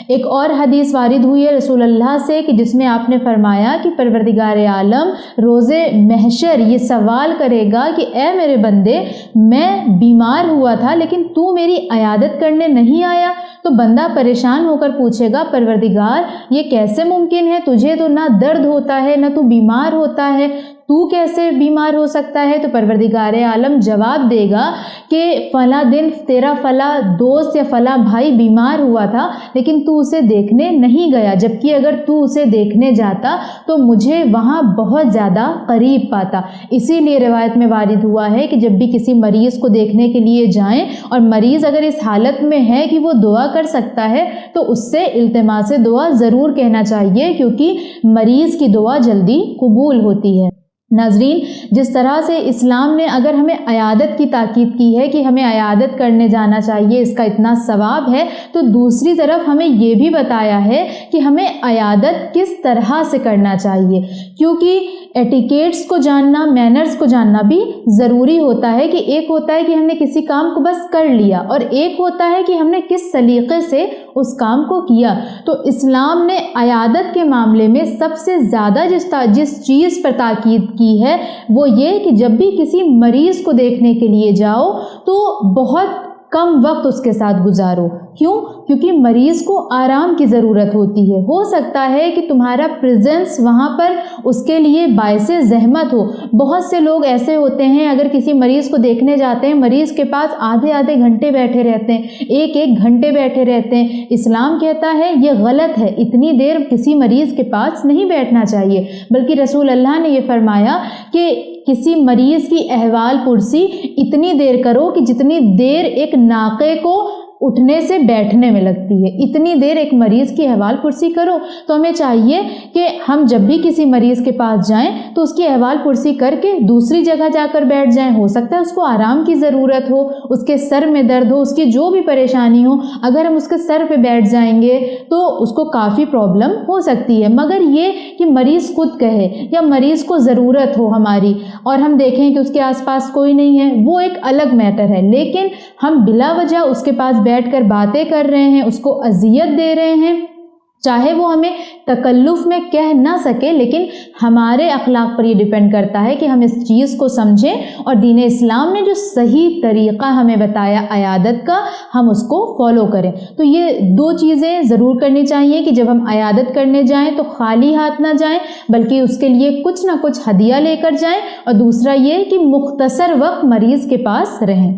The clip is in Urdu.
ایک اور حدیث وارد ہوئی ہے رسول اللہ سے کہ جس میں آپ نے فرمایا کہ پروردگار عالم روز محشر یہ سوال کرے گا کہ اے میرے بندے، میں بیمار ہوا تھا لیکن تو میری عیادت کرنے نہیں آیا۔ تو بندہ پریشان ہو کر پوچھے گا پروردگار یہ کیسے ممکن ہے، تجھے تو نہ درد ہوتا ہے نہ تو بیمار ہوتا ہے، تو کیسے بیمار ہو سکتا ہے؟ تو پروردگار عالم جواب دے گا کہ فلاں دن تیرا فلاں دوست یا فلاں بھائی بیمار ہوا تھا لیکن تو اسے دیکھنے نہیں گیا، جبکہ اگر تو اسے دیکھنے جاتا تو مجھے وہاں بہت زیادہ قریب پاتا۔ اسی لیے روایت میں وارد ہوا ہے کہ جب بھی کسی مریض کو دیکھنے کے لیے جائیں اور مریض اگر اس حالت میں ہے کہ وہ دعا کر سکتا ہے تو اس سے التماس دعا ضرور کہنا چاہیے، کیونکہ مریض کی دعا جلدی قبول ہوتی ہے۔ ناظرین، جس طرح سے اسلام نے اگر ہمیں عیادت کی تاکید کی ہے کہ ہمیں عیادت کرنے جانا چاہیے، اس کا اتنا ثواب ہے، تو دوسری طرف ہمیں یہ بھی بتایا ہے کہ ہمیں عیادت کس طرح سے کرنا چاہیے، کیونکہ ایٹیکیٹس کو جاننا، مینرز کو جاننا بھی ضروری ہوتا ہے کہ ایک ہوتا ہے کہ ہم نے کسی کام کو بس کر لیا اور ایک ہوتا ہے کہ ہم نے کس سلیقے سے اس کام کو کیا۔ تو اسلام نے عیادت کے معاملے میں سب سے زیادہ جس چیز پر تاکید کی ہے وہ یہ کہ جب بھی کسی مریض کو دیکھنے کے لیے جاؤ تو بہت کم وقت اس کے ساتھ گزارو۔ کیوں؟ کیونکہ مریض کو آرام کی ضرورت ہوتی ہے۔ ہو سکتا ہے کہ تمہارا پریزنس وہاں پر اس کے لیے باعث زحمت ہو۔ بہت سے لوگ ایسے ہوتے ہیں اگر کسی مریض کو دیکھنے جاتے ہیں، مریض کے پاس آدھے آدھے گھنٹے بیٹھے رہتے ہیں، ایک ایک گھنٹے بیٹھے رہتے ہیں۔ اسلام کہتا ہے یہ غلط ہے، اتنی دیر کسی مریض کے پاس نہیں بیٹھنا چاہیے، بلکہ رسول اللہ نے یہ فرمایا کہ کسی مریض کی احوال پرسی اتنی دیر کرو کہ جتنی دیر ایک ناقے کو اٹھنے سے بیٹھنے میں لگتی ہے، اتنی دیر ایک مریض کی احوال پرسی کرو۔ تو ہمیں چاہیے کہ ہم جب بھی کسی مریض کے پاس جائیں تو اس کی احوال پرسی کر کے دوسری جگہ جا کر بیٹھ جائیں۔ ہو سکتا ہے اس کو آرام کی ضرورت ہو، اس کے سر میں درد ہو، اس کی جو بھی پریشانی ہو، اگر ہم اس کے سر پہ بیٹھ جائیں گے تو اس کو کافی پرابلم ہو سکتی ہے۔ مگر یہ کہ مریض خود کہے یا مریض کو ضرورت ہو ہماری اور ہم دیکھیں کہ اس کے آس پاس کوئی نہیں ہے، وہ ایک الگ میٹر ہے، لیکن ہم بلا وجہ اس کے پاس بیٹھ کر باتیں کر رہے ہیں، اس کو اذیت دے رہے ہیں، چاہے وہ ہمیں تکلف میں کہہ نہ سکے، لیکن ہمارے اخلاق پر یہ ڈیپینڈ کرتا ہے کہ ہم اس چیز کو سمجھیں اور دین اسلام نے جو صحیح طریقہ ہمیں بتایا عیادت کا، ہم اس کو فالو کریں۔ تو یہ دو چیزیں ضرور کرنی چاہیے کہ جب ہم عیادت کرنے جائیں تو خالی ہاتھ نہ جائیں، بلکہ اس کے لیے کچھ نہ کچھ ہدیہ لے کر جائیں، اور دوسرا یہ کہ مختصر وقت مریض کے پاس رہیں۔